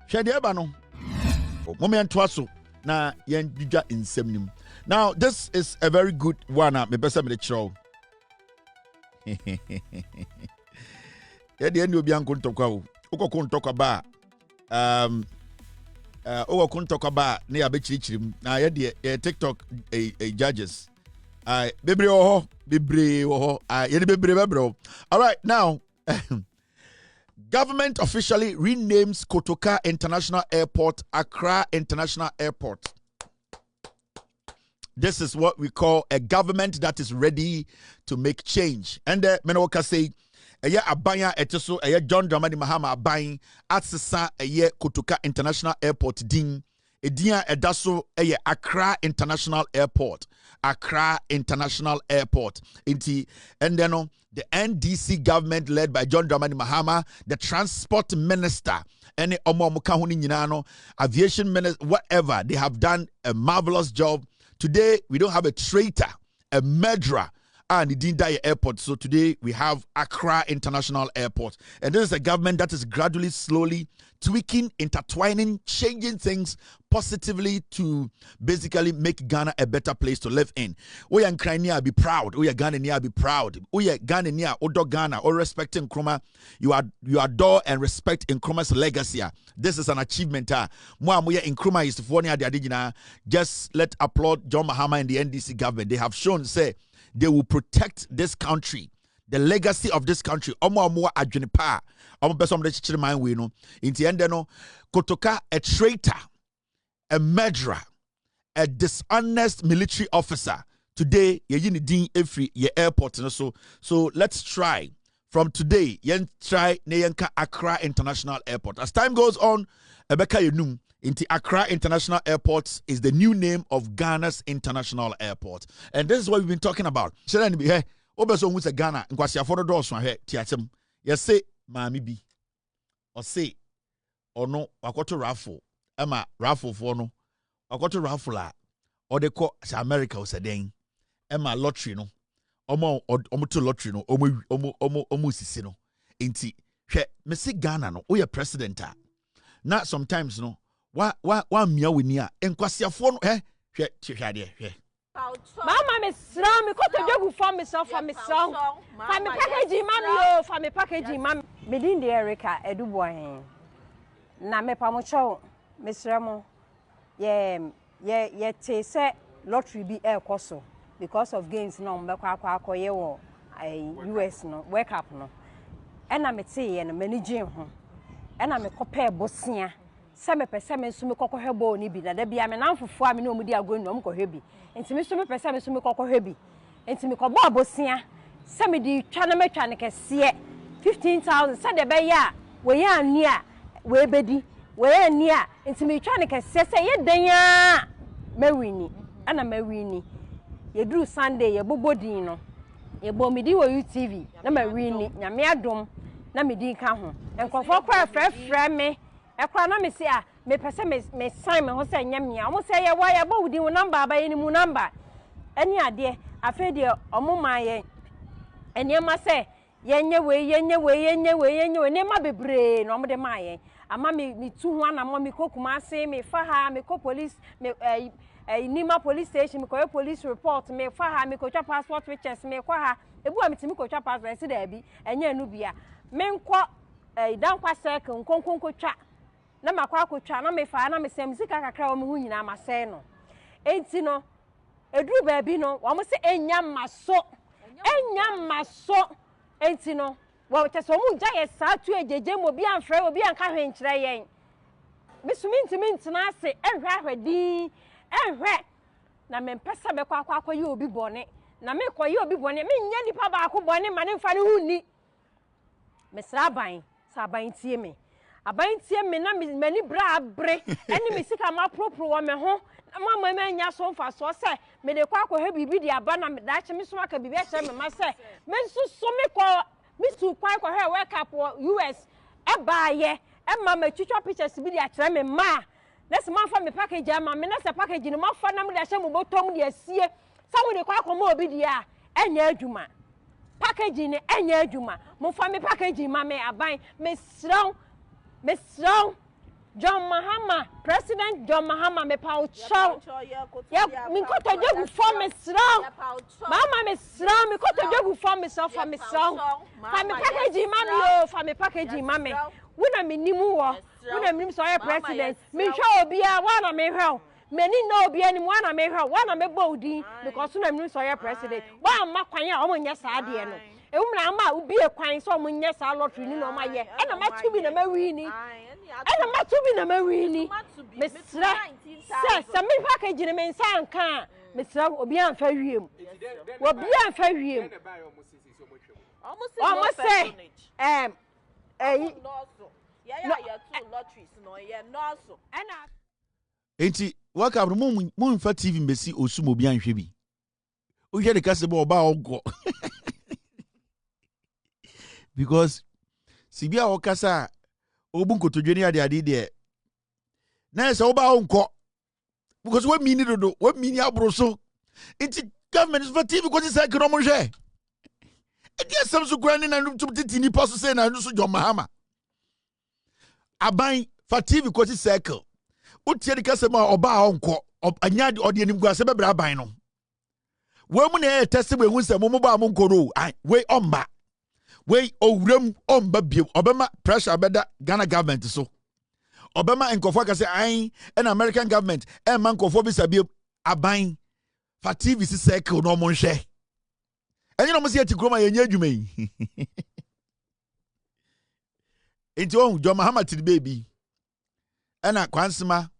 Shade Ebano. Moment twaso. Na yen juja insemnim. Now, this is a very good one. Me besa me the show. Yeah, the end will be on Kotoka. Oko Kotoka ba. Oko Kotoka ba. Ne abechichim. Na yeah the TikTok a judges. Bebre oho. Yeah bebre bro. All right, now. Government officially renames Kotoka International Airport Accra International Airport. This is what we call a government that is ready to make change. And Menoka say, Aya Abaya Eteso, Aya John Dramani Mahama Abayin, Atsisa Aya Kotoka International Airport Ding, Edia Edaso Aya Accra International Airport. Accra International Airport. And then the NDC government led by John Dramani Mahama, the transport minister, and aviation minister, whatever, they have done a marvelous job. Today, we don't have a traitor, a murderer, and it didn't die airport. So today, we have Accra International Airport. And this is a government that is gradually, slowly tweaking, intertwining, changing things positively to basically make Ghana a better place to live in. We are Ukrainian, be proud. We are Ghanaian, be proud. We are Ghanaian, Odo Ghana, or respecting Nkrumah. You adore and respect Nkrumah's legacy. This is an achievement. Nkrumah is for just let applaud John Mahama and the NDC government. They have shown, say, they will protect this country, the legacy of this country. Adjunipa. In the end, Kotoka, a traitor, a murderer, a dishonest military officer. Today, you need every airport. So let's try. From today, try Neyanka Accra International Airport. As time goes on, Ebeka Yenum, into Accra International Airport is the new name of Ghana's International Airport. And this is what we've been talking about. Shouldn't be here. Obeso who's a Ghana, and Kwasia for the doors from here, Tiatem. Yes, say, Mami B. Or say, or no, I got to raffle. Emma, raffle for no. I got to raffle, or they call America was a dang. Emma lottery no. Omo to lottery no. Omo sisino. Inti, me see Ghana no. Oye president. Not sometimes no. Wa mia winia enkwasi afo no hwe Mama me sra me ko to jobu for me so for me song for me package mami o for me package mami me din de Erica edubo hen na me pamocho me sra mo ye te se lottery bi ekoso because of gains no me kwa ye wo US no wake up no e na me te ye no manage ho e na me kope bosia Seme pese me sumi kokohwe bo ni bi na da bia me namfofo a me no mudi agonu no mkohwe bi enti me sumi pese me sumi kokohwe bi enti me ko bo abosia seme di twa na metwa ne kese 15,000 se de be ya we ya ani a we bedi we ya ani a enti me twa ne kese se ye dan a mawini ana mawini ye duru Sunday ye bobodin no ye bo medi wo UTV na mawini nyame adom na medi ka ho enkofo kwa frɛ me ekwa na me se a me pese me sign me ho se nyamia mo se ye wa ya bo wudi wo number abaye ni mu number eni ade afa de omo maye eni ma se yenye we ne ma bebre no mo de maye ama me tu ho ana mo me kokuma se me fa ha me ko police me Nima police station me ko police report me fa ha me ko twa passport pictures me kwa ha ebu a me timi ko twa passport se da bi enya anu bia me nko dan kwa circle nkonkonko twa na makwa akotwa na me fa na me sem sika kakra wo me hu nyina masɛ no enti no eduru ba bi no wo mo se enya maso enti no wo te so mu gya ye saa tu ejeje mo bi anfrɛ obi anka hwe nkyerɛ yɛn misumi ntina ase ahwadi na me mpesa be kwa akoye obi bɔne na me koye obi bɔne me nya nipa ba akɔ bɔne ma ne mfa ne hu ni me sraban saban tie me aban tie me na me mani bra abre eni me sika ma propro wo me ho mama me nya so mfa so se me de kwa akɔ ha bibi di aba na me da che me so aka bibi a che me ma se me so me kɔ me su kwa akɔ ha wake up US e ba ye e ma ma twitwa pictures bi di a kire me ma let's man for me package ama me na se package ni ma fa na me da hye mo botom de asie sa wo de kwa akɔ ma obi di a enya adwuma package ni enya adwuma mo fa me package ma me aban me srong John Mahama, President John Mahama, me pau chow. Yep, me koto jogu for me strong. Mama me strong, me koto jogu for me so for me strong. For me packaging mommy oh, for me packaging mommy. Wuna me nimu wo, wuna me so president. Me show obi a wana me hwe. Many no obi ani wana me hwe, wana me bodi because wuna me so president. Wa ma kwan a o mo nya saa de no. Ewumra ma ubi e kwan so mo nya saa lottery ni no ma ye. E na ma tu bi na ma wi ni. And I'm not to be a marine, Miss some package in a man's can, Mr. Obian Ferrium. Obian Ferrium. Almost say, Enti waka moon for TV Messi or Sumobian Shibi. We had a castable about go because Sibia Okasa. Obunko to Junior de Adide. Nurse Oba unko. Because what mean it do? What mean ya broso? It's government is for TV because it's like Romoje. And yes, some so grinding and to tini pass say na so John Mahama. Aban for TV because it's circle. Utie de kasema Oba unko. Anya de odi anim guase bebra aban no. We mu na test we hu se mo ba mo nkoro. Ai we omba. We owram omba bio obama pressure beda Ghana government so obama enkofo ka say ai an American government e man nkofo bi sabio aban fa TV si circle no mo nhwe enye no mo se atikroma ye nya adwuma yi enti on John Mahama ti baby ena kwansema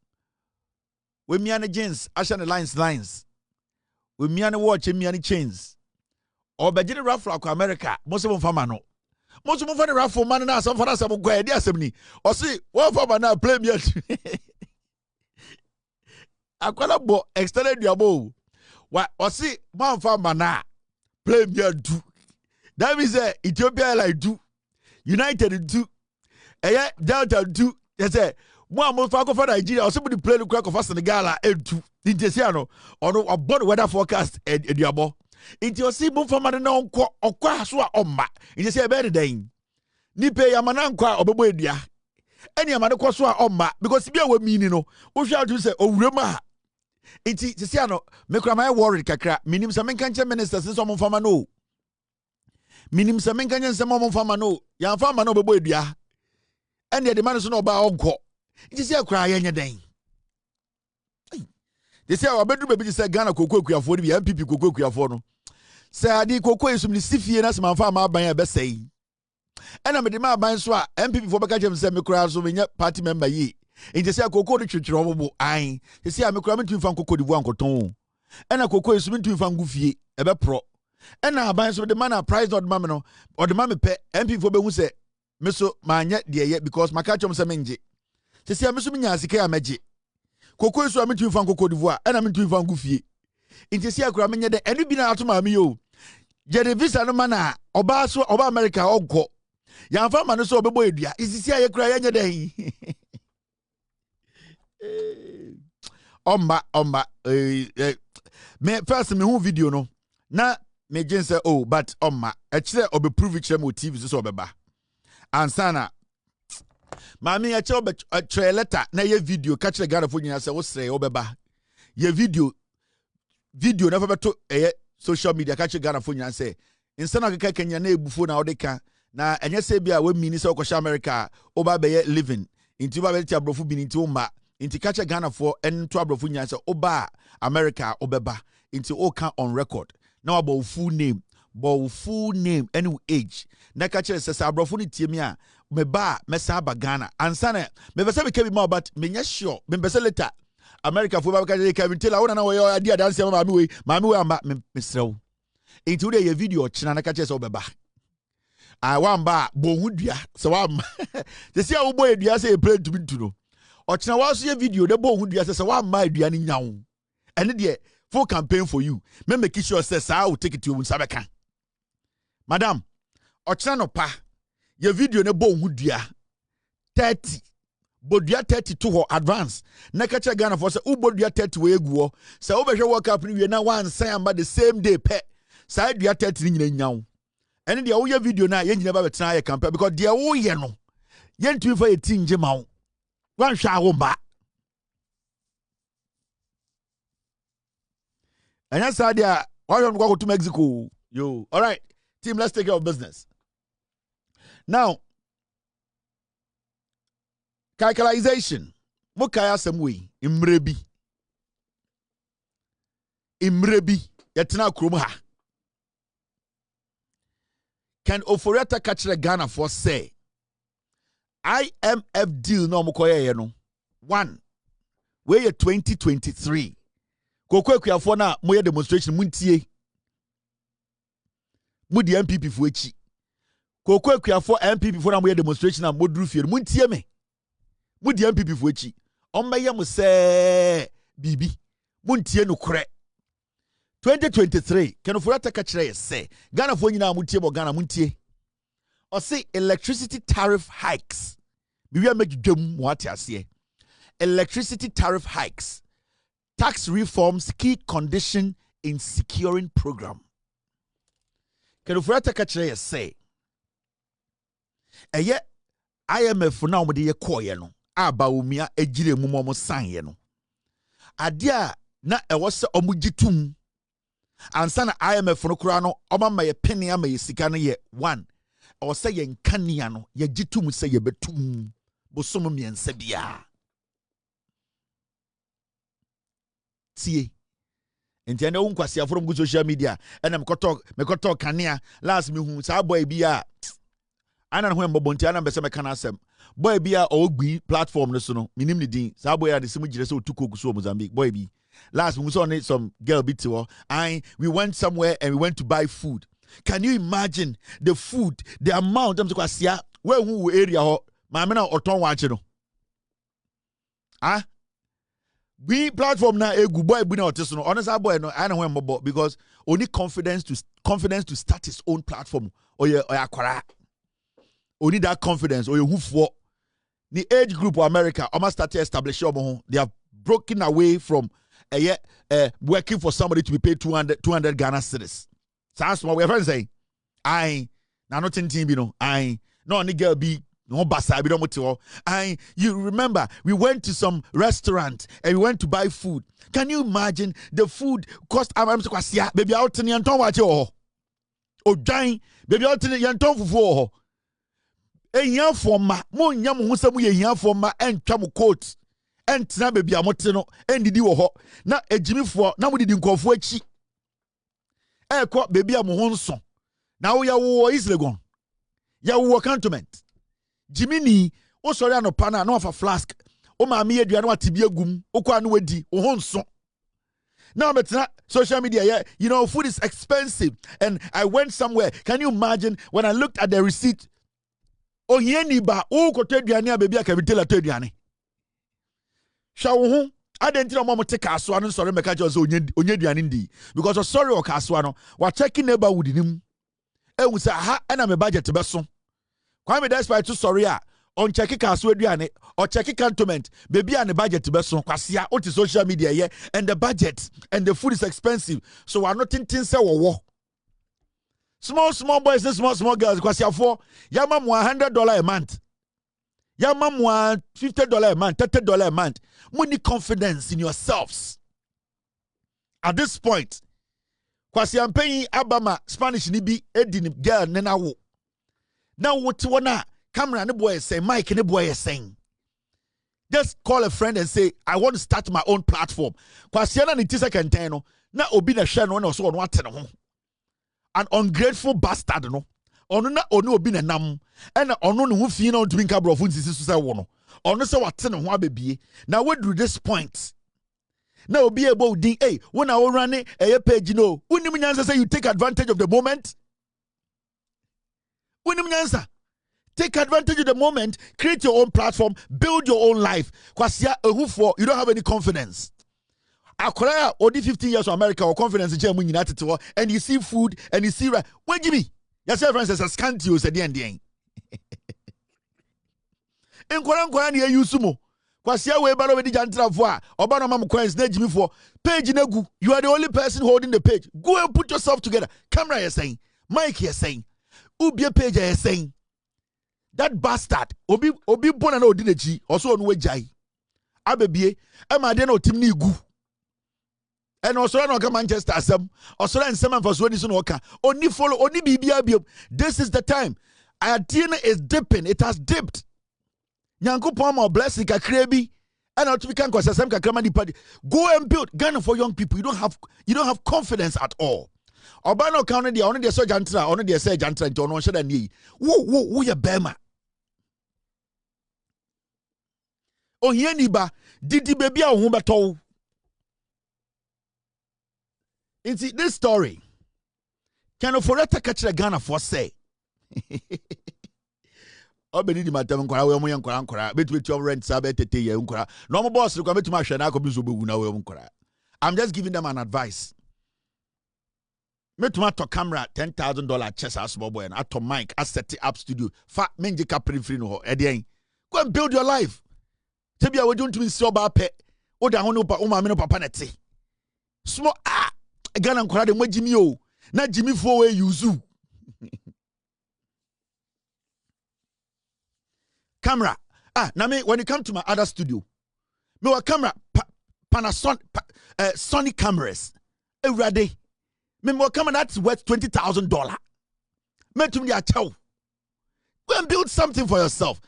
we miane jeans asha ne lines we miane watch miane chains obejire raffle akwa America most of fama no most of the raffle man na some for some go idea asem o see one fama na play me akwala bo extended duabo wa o see one fama na play me do that means Ethiopia like do United do Delta do they say mo fa ko for Nigeria o somebody play the crack of Senegal do dj no ono about weather forecast duabo Inti osi bu fama na onko okwa so a omma inti se be den ni pe yamana nkwa obebo edua eni yamana kwo so a omma because bia wa mini no wo hwa do se owurema ha inti se ano me kura my worried kakra minim se menka nche ministers nso mo fama no minim se menka nche mo fama no ya fama no obebo edua eni de man so no ba onko inti se kura ye nye den they say our bedroom baby say Ghana koko kuafo ni MPP koko kuafo no say adi koko esum ni sifie na semanfa ama aban e be sei ena me de ma aban so a MPP fo beka jem say me kura so me nya party member yi nti say koko no twetwere obobo an they say me kura me tun fa koko divu ankoton ena koko esum tun fa ngufie e be pro ena aban so de man a price not ma me no o de ma me pe MPP fo be hu say me so ma nya de ye because maka chom say me nje say me so me nya asika ya meje koko isu amitu fan koko divoa ena mitu fan gufie inti sia kura menye de enu bi na atoma me yo je de visa no mana oba so oba America ogko ya fa ma no so obebo edua isisi aye kura yenye de omba me first me hu video no na me gense oh but omma e kire obe prove kire mo TV so obeba ansana Mami ya chewe tre letter na ye video catch the Ghana for nyina se wo sre obeba ye video na fa beto social media catch the Ghana for nyina se insa na keka Kenya na ebufo na odeka na enye se bia we mini se okosha America oba be ye living inti ba be ti abrofo bi inti umma inti catch the Ghana for ento abrofo nyina se oba America obeba inti o can on record na about full name any age na catch the se abrofo ni tie mi a me ba mesa ba Ghana ansana me be se be kebi ma but me nya sure me be se later America fo ba ka je Kevin Taylor wona na wo adi adanse ma we amba me srew enti wo de ye video china na ka che se wo be ba I wan ba bo hudua se wa se se wo boy dua se e play to bintu no o china wa so ye video de bo hudua se wa ma adua ni nyawo ene de full campaign for you me make sure say sa wo take it to unsabeka madam o china no pa ye video ne bo hudua 30 bodua 30 to ho advance na ka che Ghana for say u bodua 30 we eguo say wo behwe world cup ni we na one sign amba the same day pe say dua 30 ni nyina nyawo ene de wo ye video na ye nyina ba betena ye campaign because de wo ye no ye ntumi fa ye tinje mawo One shawumba. And that's the idea. Why don't we go to Mexico? Yo, all right, team, let's take care of business. Now, calculation. Mokaya semwe imrebi. Yatina krumha. Can Oforiata catch the Ghana for say IMF deal no mokoye no. 1. Where ye 2023. Koko kuyafo na moye demonstration muntie. Mudi MPP fo echi. Koko kuyafo MPP fo na moye demonstration na modru fie muntie me. Mudi MPP fo echi. Omeye mo se bibi. Muntie no kore. 2023 can Oforiata catch the say Ghana fo nyina muntie bo Ghana muntie. Or say electricity tariff hikes. We make dwam what ase. Electricity tariff hikes. Tax reforms key condition in securing program. Can Oforiata catch the say eye IMF na omde ye koye no aba omia agire mu mo sanye no. Ade a na ewo se omugitum ansa na IMF no kura no omama ye penny ama ye sika no ye 1 or say ye nkania no ye gitum say ye betum bosom miensa bia tie enti na unkwasi afrom go social media ena me koto kania last me hu sa boy bia ana ho mbobonti ana mbese me kana asem boy bia ogbi platform no so no minim ni din sa boy ya de sim gire se otuko guso Mozambique boy bi last we saw some girl bit to we went somewhere and we went to buy food. Can you imagine the food, the amount of kwasia where who area ho maame na oton wache no. Ah, we platform na egu boy bu na oteso no. Honest boy no I know when mobo because only confidence to start his own platform or ya akwara. Only that confidence or you who for the age group of America almost started establish they have broken away from working for somebody to be paid 200 Ghana cedis. So that's what we're saying. I now not in team, you know. I no any girl be no basa be don't. You remember we went to some restaurant and we went to buy food. Can you imagine the food cost? I'm so kwasia baby out in yanton wache oh. Oh dine baby out in yanton fufu oh. Ehia for ma mo nya mo husam ye ehia for ma entwa mo coat. Entina baby amote no endidi wo ho na ejimifo na mo didi nkofo achi ekọ baby amoho nso na wo ya wo Islegon ya wo cantonment jimini wo sori anopa na ofa flask o ma me aduane watibia gum okọ anu wadi wo ho nso now metina social media yeah, you know food is expensive and I went somewhere. Can you imagine when I looked at the receipt o hieni ba wo koto aduane a baby akabitela to aduane shawo identity mama take aswa no sorry meka just onye duane ndi because sorry o kaswa no wa checking neighborhood nim ehun say ha na me budget be so kwa me despite to sorry a on check kaswa duane or check cantonment baby and the budget be so kwasia on social media here and the budget and the food is expensive so we are not thinking say wo small boys and small girls kwasia for yama mo $100 a month. Ya mamwa $50 a month, $30 a month. Money confidence in yourselves. At this point, kwasi ampenyi abama Spanish ni bi edini girl nena wo. Now what wana camera ne boy say, mic ne boy saying. Just call a friend and say, I want to start my own platform. Kwasi ana ni tisa kenteno na obi na share no na so ono ate no. An ungrateful bastard no. Ono na ono obi na nam ena ono ne ho fi na ontumi nka brofo nsisi so say wo no ono se wate ne ho abebie na we do this point na obi ebo din hey when I run a page no unim nyansa say you take advantage of the moment unim nyansa take advantage of the moment, create your own platform, build your own life kwasia ehufo you don't have any confidence. Akwara odi 15 years of America or confidence in Germany United and you see food and you see when Jimmy yes, friends, as a scant you said the end. In Koran, you sumo. Kwasia we baro di jantra voa. Obano mam coins na Jimmy for page negu. You are the only person holding the page. Go and put yourself together. Camera is saying, Mike is saying, Ubia page is saying. That bastard, obi bona na odinechi, also on wejai. Abebie, ema de no tim ni gu. And also no ka Manchester asem, also and semen for so no ka. Only follow, only bibia biom. This is the time. Adina is dipping, it has dipped. Nyankopon mo blessing kakra bi. And out to become kwasasem kakra di party. Go and build Ghana for young people. You don't have confidence at all. Obano county the only the so jantra, only the say jantra to no shada ni. Wo ya bema. O here ni ba didi baby a ho beto. Into this story. Can oforeta catch the Ghana for say. Obedi di matam nkora we mo nkora nkora betu rent sabe tete ye nkora no mo boss ko betu ma hwe na ko bi so bewu na we nkora. I'm just giving them an advice. Metuma to camera $10,000 chess as small boy and ato mic as set up studio fa menje capri free no ho go and build your life. Tebia we don't mean so ba pe o da ho no ma me no papa na te small Ghana nkora de magimi o na jimi fo we yuzu camera. Now me when it come to my other studio, me wa camera Panasonic Sony cameras. Every day, me wa camera that's worth $20,000. Me to me a chow. Go and build something for yourself.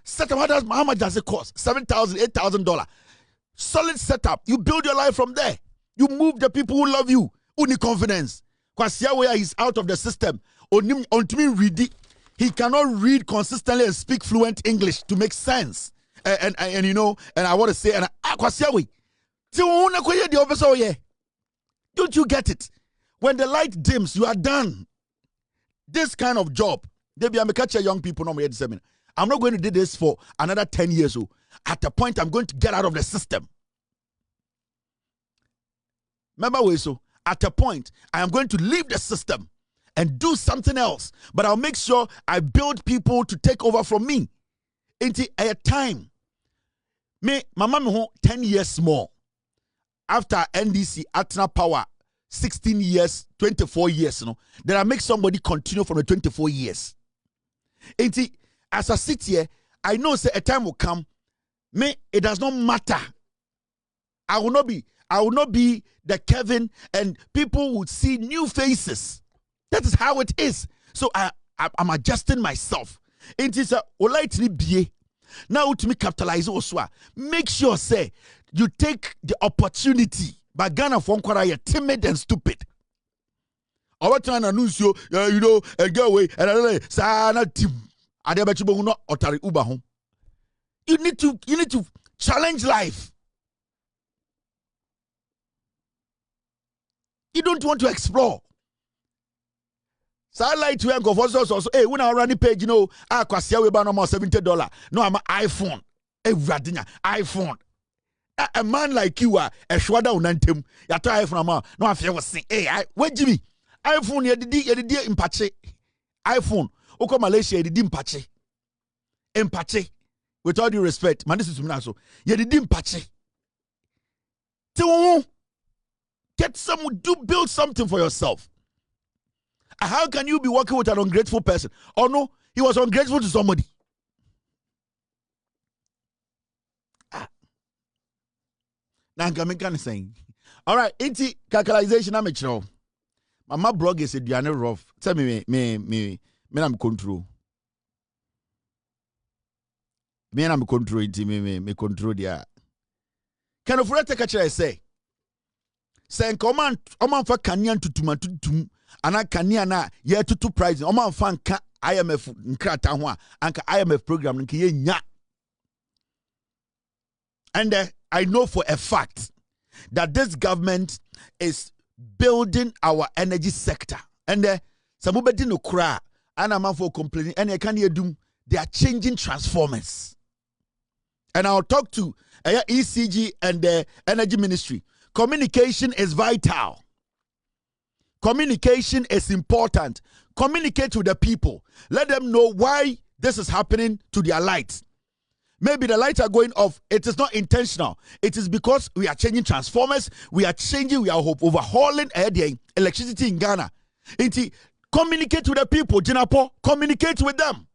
Setup. How much does it cost? $7,000, $8,000. Solid setup. You build your life from there. You move the people who love you. Uni confidence. Because Yahweh is out of the system. On to me read it. He cannot read consistently and speak fluent English to make sense. And you know, and I want to say, and don't you get it? When the light dims, you are done. This kind of job, I'm catch young people. I'm not going to do this for another 10 years. So at a point, I'm going to get out of the system. Remember, so at a point, I am going to leave the system and do something else. But I'll make sure I build people to take over from me. Into a time. My mama 10 years more. After NDC, Atna Power, 16 years, 24 years, then I make somebody continue from the 24 years. Into as I sit here, I know say a time will come. It does not matter. I will not be the Kevin, and people would see new faces. That is how it is. So I'm adjusting myself. It is a lightly be now to me capitalize also. Make sure say you take the opportunity. But Ghana for you timid and stupid. Our time announce you know and go away and sana team. You need to challenge life. You don't want to explore. So I like to go for so hey, when I run the page, I cost you about almost $70. No, I'm an iPhone. iPhone. A man like you are a shwada unantem. Ya to iPhone no I feel was saying, hey, wait Jimmy. iPhone you did impache. iPhone. Oko Malaysia you did impache. Impache. With all due respect, man, this is me so. You did impache. Get build something for yourself. How can you be working with an ungrateful person? Oh no, he was ungrateful to somebody. Now I'm saying, all right, Int'l calculation. I'm sure. My blog is a Diana rough. Tell me, I'm control. I'm control it. Me control the. Can of take a chair say? Say command, oman for Kanyan to ana kania na ye tutu price oman fan ka IMF nkrata ho anka IMF program nke ye nya. And I know for a fact that this government is building our energy sector. And samubedi no kra ana man for complaining and can you do they are changing transformers. And I'll talk to ECG and the energy ministry. Communication is vital. Communication is important. Communicate to the people. Let them know why this is happening to their lights. Maybe the lights are going off. It is not intentional. It is because we are changing transformers. We are overhauling electricity in Ghana. Communicate to the people. Jinapo, communicate with them.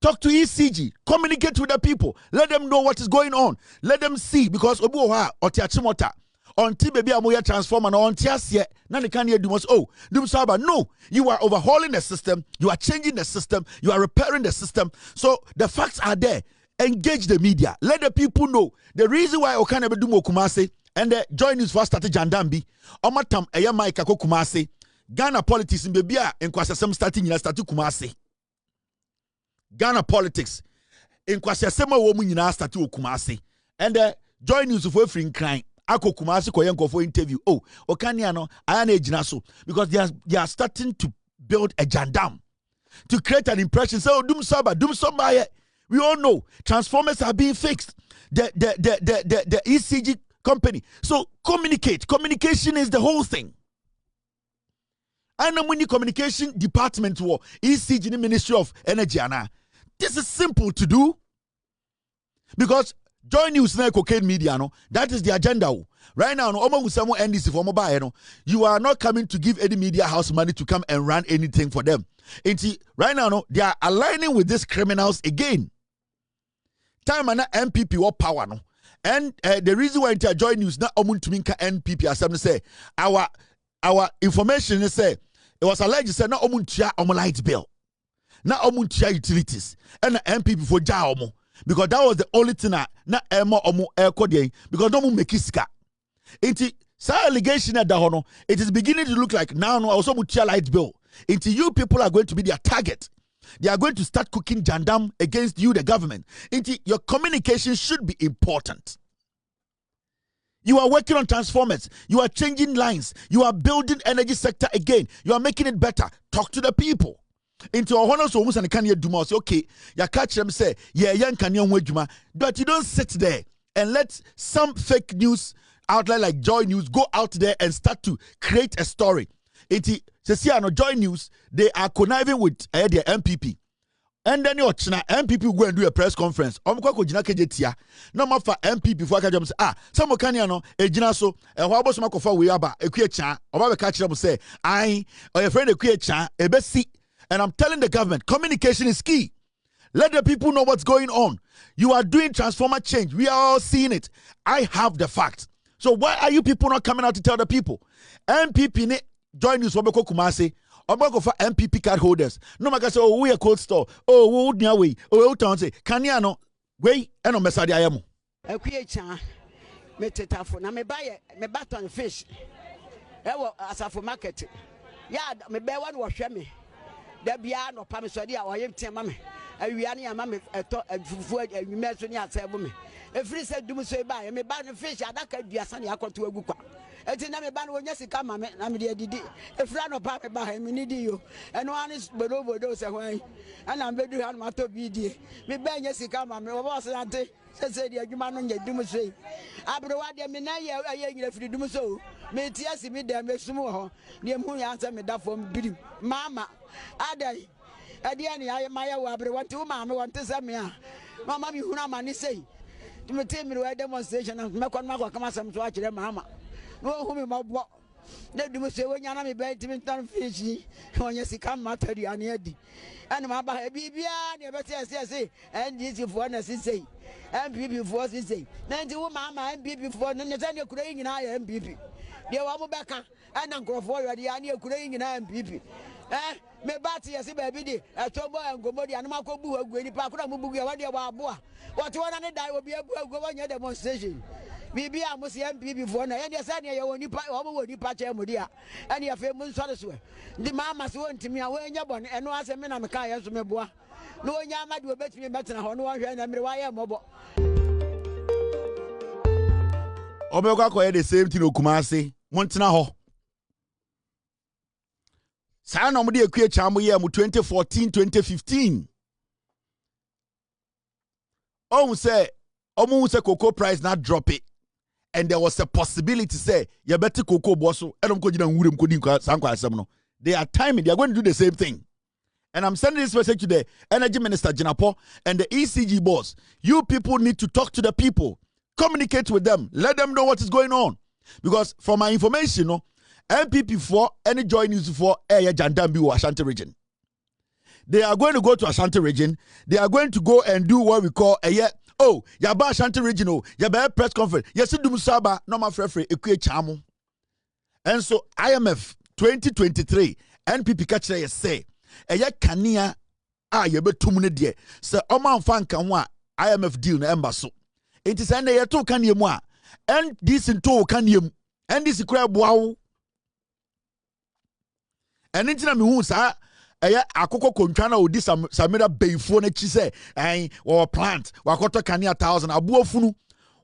Talk to ECG. Communicate with the people. Let them know what is going on. Let them see, because obu oha otiachimota. Until baby amoya transform and on tiasie na ne kan do must do saba. No, you are overhauling the system, you are changing the system, you are repairing the system. So the facts are there. Engage the media. Let the people know the reason why Okane be do mo Kumase and the Joy News first started Jandambi. Omatam eya Mike ko Kumase. Ghana politics in baby a enkwasasem starting nyina start Kumase. Ghana politics enkwasasem a wo mu nyina start Kumase. And the Joy News for free crying. Ako Kumasi koyenko for interview. Oh, Okania no, I ejina so because they are starting to build a jandam to create an impression. So doom somebody. We all know transformers are being fixed. The ECG company. So communicate. Communication is the whole thing. And when the communication department or ECG, the Ministry of Energy, this is simple to do because Joy News na cocaine media no. That is the agenda. Right now, no almost some NDC for mobile no. You are not coming to give any media house money to come and run anything for them. Right now, no, they are aligning with these criminals again. Time and MPP what power no. And the reason why into Joy News na omuntuminka NPP as some say our information is say it was alleged say na omuntia light bill. Na omuntia utilities. And MPP for ja omo. Because that was the only thing na emo omo air because no make iska. Allegation at the it is beginning to look like now no also mutia light bill. You people are going to be their target. They are going to start cooking jandam against you, the government. Your communication should be important. You are working on transformers. You are changing lines. You are building energy sector again. You are making it better. Talk to the people. Into a honor so almost and can you do more? Okay, you catch them say, yeah, young can you but you don't sit there and let some fake news outlet like Joy News go out there and start to create a story. Joy News, they are conniving with their MPP. And then your MPP will go and do a press conference. No more for MPP for say, some can you know, a jinaso, a wabos makofa we aba, a queer or catch them say, or your friend a queer a best. And I'm telling the government, communication is key. Let the people know what's going on. You are doing transformer change. We are all seeing it. I have the facts. So why are you people not coming out to tell the people? MPP ne Join News wabeko Kumasi. Obako for MPP card holders. No matter say, oh, we a cold store. Oh, we near way. Oh, town say, Kanyano, way, and no message I am. A creature, me tetafo. Na me buy me baton fish. Ewo asafo market. Yeah, me buy one wash me. There be no pamisodi or empty mammy. A Riani and mammy fufu a mercenary at Sabumi. A free said, do so by me ban fish. I don't be a sunny aqua to a gupa. A tiname ban when yes, come, I'm dear did a friend of papa by him, need you. And one is but over those away. And I'm very hard matter BD. Me ban yes, come, I was auntie. Said you man on your doomsday. Abroad, me now, if you do so. Me tears me there, make some more. Near moon answer me that from bidding. Mama, Adai. At the end, I am my wabber. What two mamma want to send me? Mamma, you know, money say. To me, tell me where demonstration of Macon come some to watch them, Mamma. No, whom about what? They do say when you're not bad to me, fishy. When you see come, matter the unheady. And my baby, never say, and this if one as say. MPP for say. Then to Mamma MPP for Nathaniel Crane and I MPP. They were back and Uncle for the Ania Crane and MPP. Me bati as a baby, a tobo and gobody and Marco Boo, Granny Pakura Mubuga, what one and I will be able to go on your demonstration. Maybe I must MPP for and yes, I know you patch Modia and your famous Salasway. The mammas went to me away in your bonnet and was a man on the car as me boy. No yama do bet me better on one hand and rewire mobile. Obeka the same thing Kumasi, Montana Ho. Sa na omde akua chamu ye mu 2014 2015. Omu say cocoa price not drop it. And there was a possibility say you better cocoa bosso edom ko gina nwurem ko di sankwa asem no. They are timing, they are going to do the same thing. And I'm sending this message to the Energy Minister Jinapo and the ECG boss. You people need to talk to the people. Communicate with them. Let them know what is going on. Because from my information, MPP for any Joy News for Jandambi or Ashanti region. They are going to go to Ashanti region. They are going to go and do what we call a year. Oh, Yaba Ashanti region. Oh, Yaba press conference. Yes, do Musaba. No, my friend, Ekwe Chamu. And so IMF 2023 NPP catch say a year Kania. You bet 2 minutes there. So, Oman Fan can want IMF deal na embasso. It is an air 2 can you more. And this in 2 can you. And this crab wow. And into me who say, akoko kontrana odi samira beifo na chi say, or plant, wakoto kania 1,000, abuofunu,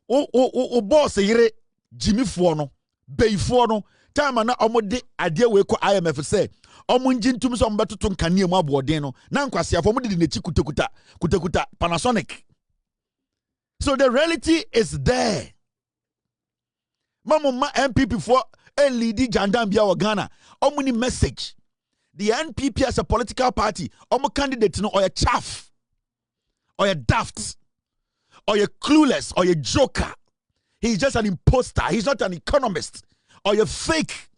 o boss yere, Jimmy Fono, beifo no, time na omode ade we ko IMF say, omunjin tum so mbeto tun kania mu abode no, na nkwase afo mo de ne chi kutakuta Panasonic. So the reality is there. Mama MPP for a lady Jandambia or Ghana, omuni message. The NPP as a political party, candidate no or a chaff, or a daft, or a clueless, or a joker. He's just an imposter. He's not an economist, or a fake.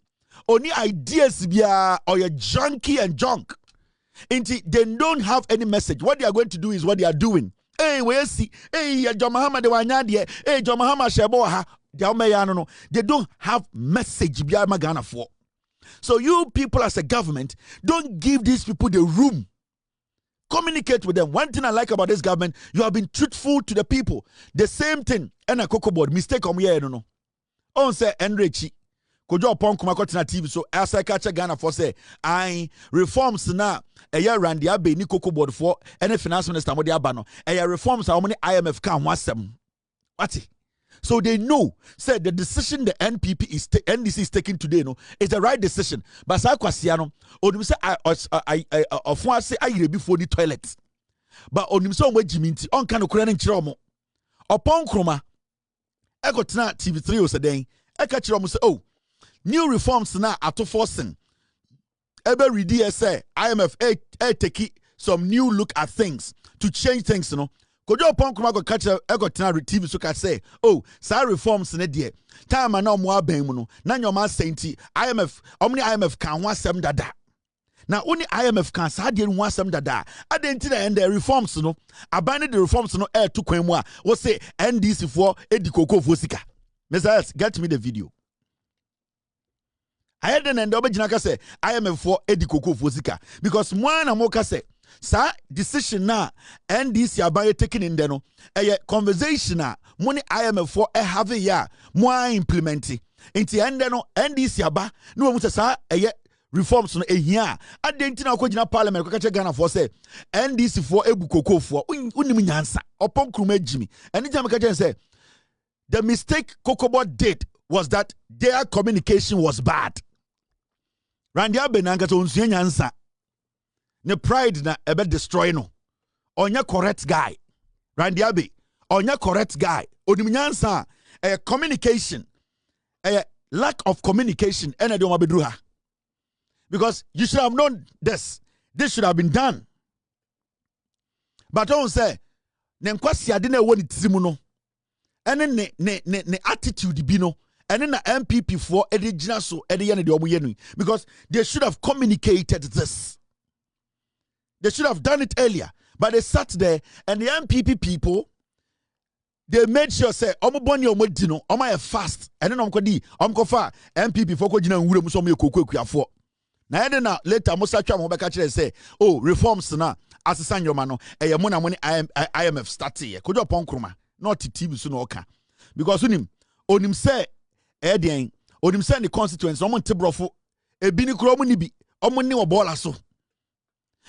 Only ideas or a junkie and junk. And they don't have any message. What they are going to do is what they are doing. Hey, where see? Hey, John Mahama de Wanyadi. Hey, John Mahama Sheboha. They don't have message. Ghana for. So you people as a government, don't give these people the room. Communicate with them. One thing I like about this government, you have been truthful to the people. The same thing. And a cocoa board mistake on here, no. On say Enrichi. Kojo upon Kumakotina TV. So as I catch a Ghana for say, I reforms na a year Randy Abe ni cocoa board for any finance minister Modi Abano. A year reforms how many IMF can was them. What? So they know, said the decision the NDC is taking today, no, is the right decision. But Sakwasiano, Onim say I say I before the toilet. But Onim so we Jiminti on kind of Korean chiromo. Upon Kroma, I got na TV3 was a day. I catch you say, oh, new reforms now are to forcing. Every DSA, IMF, take some new look at things to change things, you know. Kojo upon kuma go catch a got TV so can say, oh, sa reforms ne dear. Time and no more bemuno. Nan your man saying IMF, omni IMF can want some dada. Now only IMF can sa didn't want some dada. I didn't end the reforms no. Abandon the reforms no air to Kwemwa. What say NDC for Edikoko Fosika. Mr. Get me the video. I had an end of say IMF for Edikoko Fosika. Because one amoka say sa decision na NDC abaye taking in there no a conversation na money IMF for have ya mo implement inti ende no NDC aba no mu sa reforms no ehia adenti na akogina parliament ko Ghana for say NDC for ebu koko for unim nyansa opon kruma jimi eni jam ka say the mistake Kokobo did was that their communication was bad. Randy Abenanga to unsuye nyansa ne pride na ebe destroy no. Onya correct guy. Randy Abe. Onya correct guy. Onimnyansa a communication. A lack of communication. Ene de omabedruha. Because you should have known this. This should have been done. But on say, ne nkwasi ade na ewo ni tirimu no. Ene ne attitude bi no. Ene na MPP for ede gina so ede ye ne de omo ye no. Because they should have communicated this. They should have done it earlier. But they sat there and the MPP people, they made sure say, Omo boni omo dino, omo fast. And then omo di, omo fa MPP for ko jina nwure muso omo ekoko ekuafo. Na ede na later mo satwa mo beka kire say, oh, reforms na asesa nyoma no, eye mo na mo ni IMF start here. Kojo pon kroma, not TV so no oka. Because onim say den, onim say the constituents omo ntebrofo, ebi ni kro omo ni bi, omo ni obola so.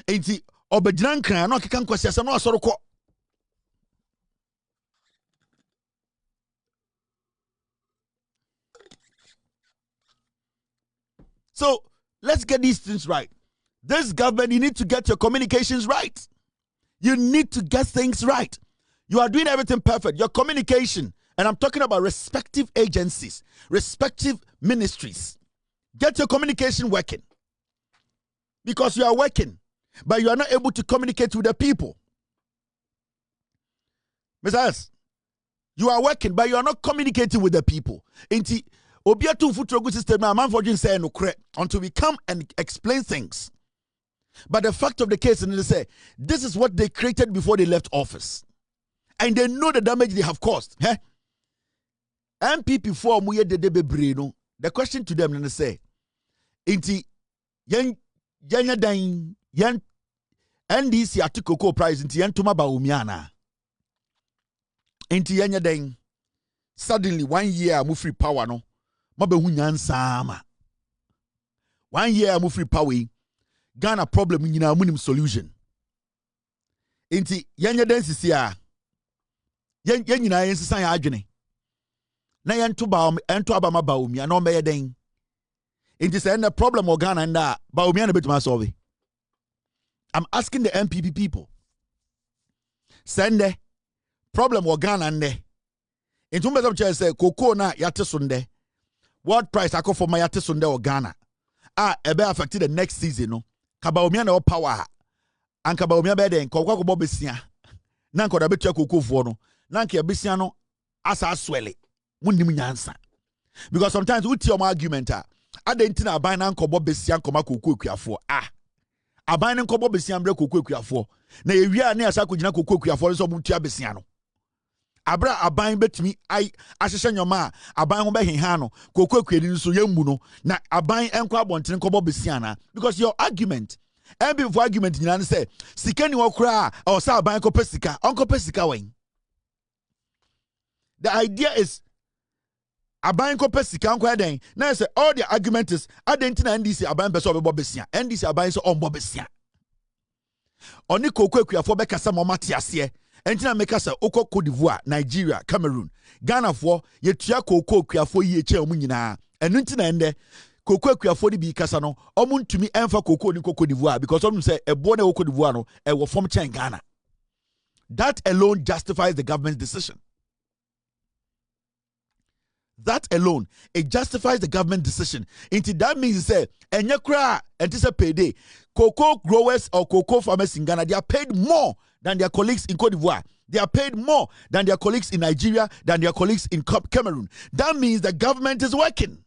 Enti obedran kran na okeka nkwasi asem na osoro ko. So let's get these things right. This government, you need to get your communications right. You need to get things right. You are doing everything perfect. Your communication, and I'm talking about respective agencies, respective ministries. Get your communication working. Because you are working, but you are not able to communicate with the people. Mr. S, you are working, but you are not communicating with the people. Inti obiatu futrogu system na man fortune say no correct until we come and explain things. But the fact of the case is, they say, this is what they created before they left office. And they know the damage they have caused. Eh? MPP for the question to them, they say, Inti, yen NDC ati cocoa price inti yen tuma ba umiana. Inti yen den. Suddenly 1 year mu free power no. Mabe hunyan sama. 1 year mu free power. Ghana problem nyina munim solution. Inti yen den sisi a. Yen nyina yen sisan ya adwene. Na yen to aba ba umia no be den. Inti say the problem of Ghana and ba umia na betuma solve. I'm asking the MPP people. Send the problem of Ghana and the. In two minutes of say cocoa na yate sunde. What price I call for my yate sunde or Ghana? Ebe affected the next season no. Kabaumia no power. And kabaumia be den kokwa ko bobesia. Na nkoda betua cocoa for no. Na nke besia no asa swele. Munnim nyansa. Because sometimes we tell my argument adentina aban na nkobo besia nkoma cocoa kuafo. Aban nkobo besia mbre cocoa kuafo. Na ewia na asa kugina cocoa kuafo so mutua besia no. Abra aban betumi ai ahyehye nyoma aban ho behenha no kokwa kwani nso yambu no na aban enko abonten kobo besia na because your argument for argument nyina ne say sika ni wokra o say aban ko pesika onko pesika wen. The idea is aban ko pesika onko eden na say all the argument is adentina NDC aban pese obebo besia NDC aban so ombo besia oni kokwa kuafo be kasa momate ase. Entina make us Oko Cote d'Ivoire, Nigeria, Cameroon, Ghana for yetua koko kuafo yi eche omu nyina. Enu ntina ende koko kuafo di bi kasa no omu ntumi emfa koko ni Cote d'Ivoire because omu say ebo na Cote d'Ivoire no e wo form chen Ghana. That alone justifies the government's decision. That alone, it justifies the government decision. Into that means say enye kra enti payday. Cocoa growers or cocoa farmers in Ghana, they are paid more than their colleagues in Cote d'Ivoire. They are paid more than their colleagues in Nigeria, than their colleagues in Cameroon. That means the government is working.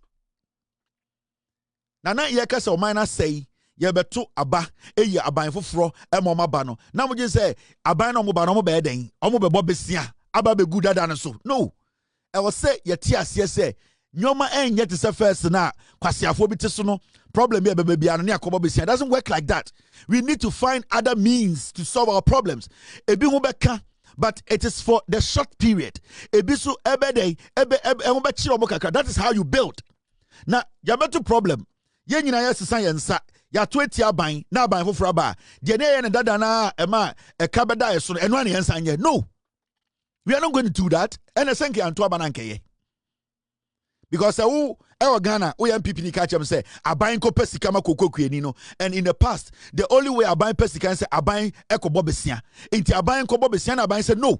Nana yeka se o mana say ye beto aba eye aban foforo e mo maba no. Na mo je say aban no mo ba no mo be den. O mo be bo besia aba be gu dada no so. No. I was say yeti asie say nyoma enye te se first na kwasiafo bi te so no problem be bia no ne akobo besia. It doesn't work like that. We need to find other means to solve our problems. Ebi ho beka but it is for the short period. Ebi so ebe dey ebe ho be chiro mo kakra. That is how you build. Na yabeto problem. Ye nyina yesisan yensa ya to etia ban na ban foforo ba. De ne ye ne dada na ema eka beda ye so no eno an yensa nye. No. We are not going to do that. And I think Antoa Banankeye. Because Ghana, MPP ni catch them say, abayin ko pesika ma koko kweni no. And in the past, the only way abayin pesika say abayin eko bobesia. Inti abayin ko bobesia na abayin say no.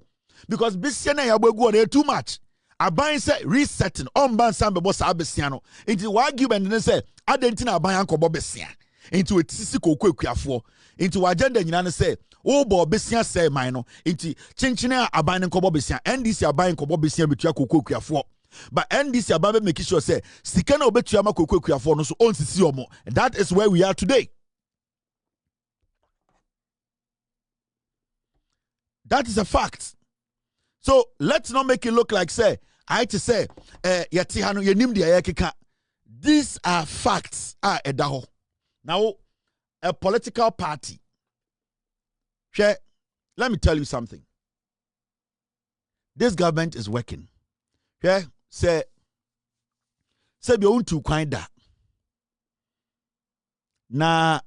Because besia na yabwegu they too much. Abayin say resetting on ban sambe bo sa besia no. Inti wa argument ne say adentina abayin ko bobesia. Into etisi koko kwiafo. Into agenda nyina ne say bo besia say man no nti chinchine aban nkobo besia NDC aban nkobo besia betua kokko kuafo but NDC aban be make sure say sika na obetua ma kokko kuafo no so onsisi omo. That is where we are today. That is a fact. So let's not make it look like say I to say yeti hanu yenim de ayekeka. These are facts edaho. Now a political party, let me tell you something. This government is working. Say be untu kwanda. Na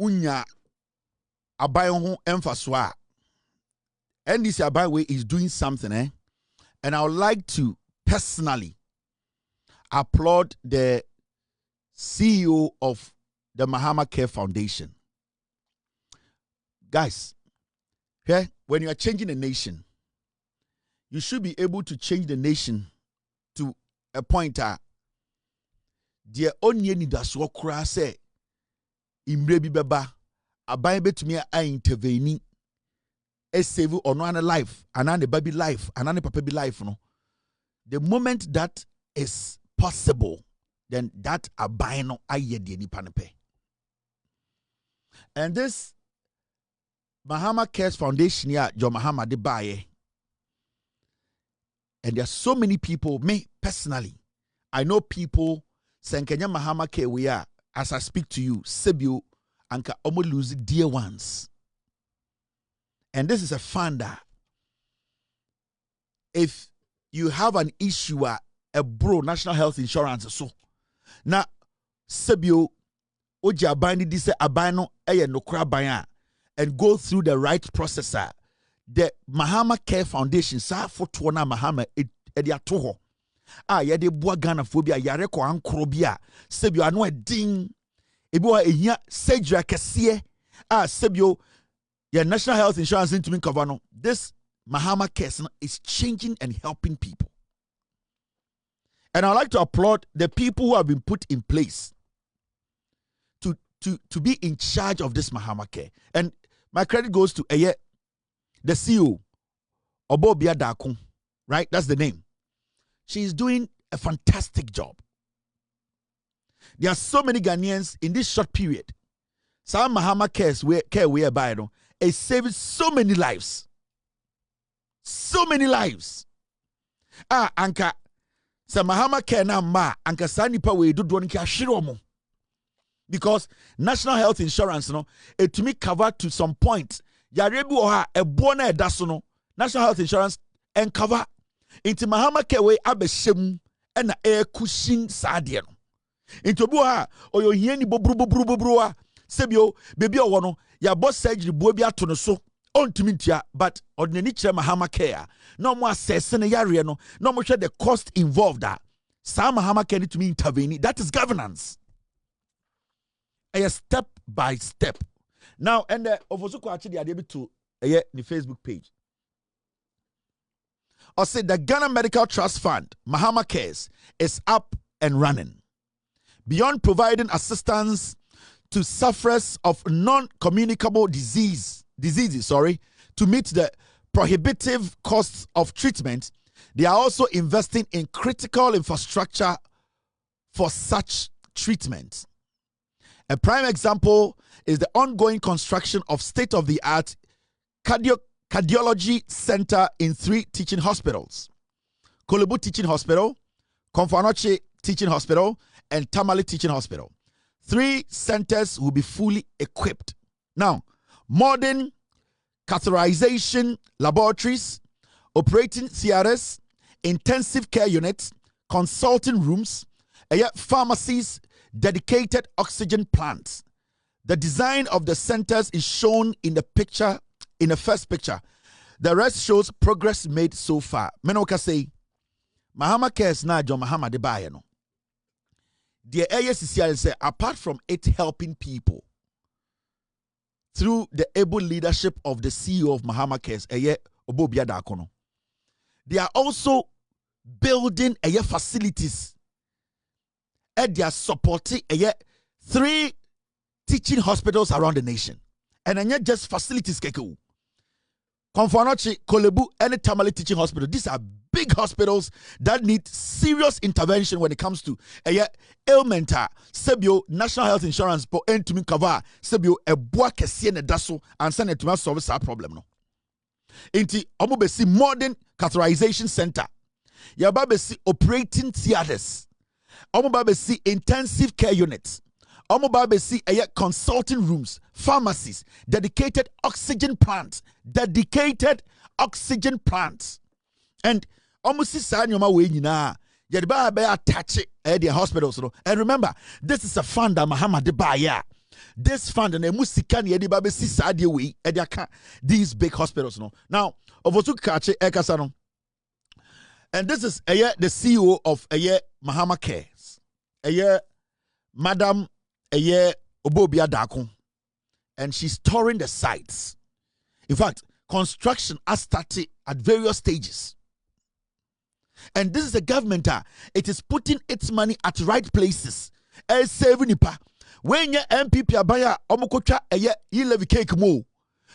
unya abayon ho emfaswa. And this abayon is doing something, and I would like to personally applaud the CEO of the Mahama Care Foundation. Guys, when you are changing a nation, you should be able to change the nation to a point dear onye ni daswo kura say imre bi beba aban betumi a intervene e save ono an life anane baby life anane papa bi life no. The moment that is possible, then that aban no aye de nipa ne pe. And this Mahama Cares Foundation here, John Mahama de Baye. And there are so many people, me personally, I know people saying Kenya Mahama Care we are, as I speak to you, Sebio Anka Omo lose dear ones. And this is a funder. If you have an issue, a bro national health insurance, so now Sebio Oji abandi this abano eye no krabaya and go through the right processor. The Mahama Care Foundation sa for na Mahama edi atoho. Yede boa Ghana phobia yare ko ankro bia Sebio ano edin ebi wa ehia surgery kese Sebio your national health insurance into cover no. This Mahama Care is changing and helping people. And I'd like to applaud the people who have been put in place to be in charge of this Mahama Care. And my credit goes to the CEO, Obobia Dakun, right? That's the name. She's doing a fantastic job. There are so many Ghanaians in this short period. Some Mahama Care whereby is saving so many lives. So many lives. Anka, sa Mahama Care na ma, anka sa nipa we do nki ashiromo. Because national health insurance, it to me cover to some point. Yarebu oha e bona edaso no. National health insurance and cover. Inti Mahama Care we abeshem ena e kushin saade no. Inti obu ha oyo hieni bobru sebio baby owo ya boss surgery bo bi ato no so ontumi ntia but ordinary kire Mahama Care no mo assess ne yare no no mo hwe the cost involved sa Mahama Care need to intervene. That is governance. A step by step. Now, and Ovosuko actually are able to the Facebook page. I said the Ghana Medical Trust Fund, Mahama Cares, is up and running. Beyond providing assistance to sufferers of non-communicable diseases, to meet the prohibitive costs of treatment, they are also investing in critical infrastructure for such treatment. A prime example is the ongoing construction of state-of-the-art cardiology center in 3 teaching hospitals. Kolebu Teaching Hospital, Komfanoche Teaching Hospital, and Tamale Teaching Hospital. 3 centers will be fully equipped. Now, modern catheterization laboratories, operating theaters, intensive care units, consulting rooms, pharmacies, dedicated oxygen plants. The design of the centers is shown in the picture, in the first picture. The rest shows progress made so far. Menoka say, Mahama Cares na John Mahama de Baye no. The ASCCI say, apart from it helping people through the able leadership of the CEO of Mahama Cares, Obobia Dakono, they are also building facilities. And they are supporting 3 teaching hospitals around the nation. And then not just facilities. Komfanoche, Kolebu, and Tamale Teaching Hospital. These are big hospitals that need serious intervention when it comes to ailment. Sebio, National Health Insurance, po entumi cover. Sebio, boa kesiye ne daso, and send it to solve this problem. No. Inti, omubesi modern catheterization center. Yababesi operating theaters. See intensive care units. See consulting rooms, pharmacies, dedicated oxygen plants. And almost see Sanyoma way na Yadba attach it hospitals. And remember, this is a fund that Mahama de Baya. This fund and Musikan Yadibabe see Sadia way these big hospitals. Now, Ovosu Kache Ekasano. And this is the CEO of Mahama Cares. Madam Obobia Dakun. And she's touring the sites. In fact, construction has started at various stages. And this is the government. It is putting its money at right places. When your MPP abaya omokocha levy cake mo.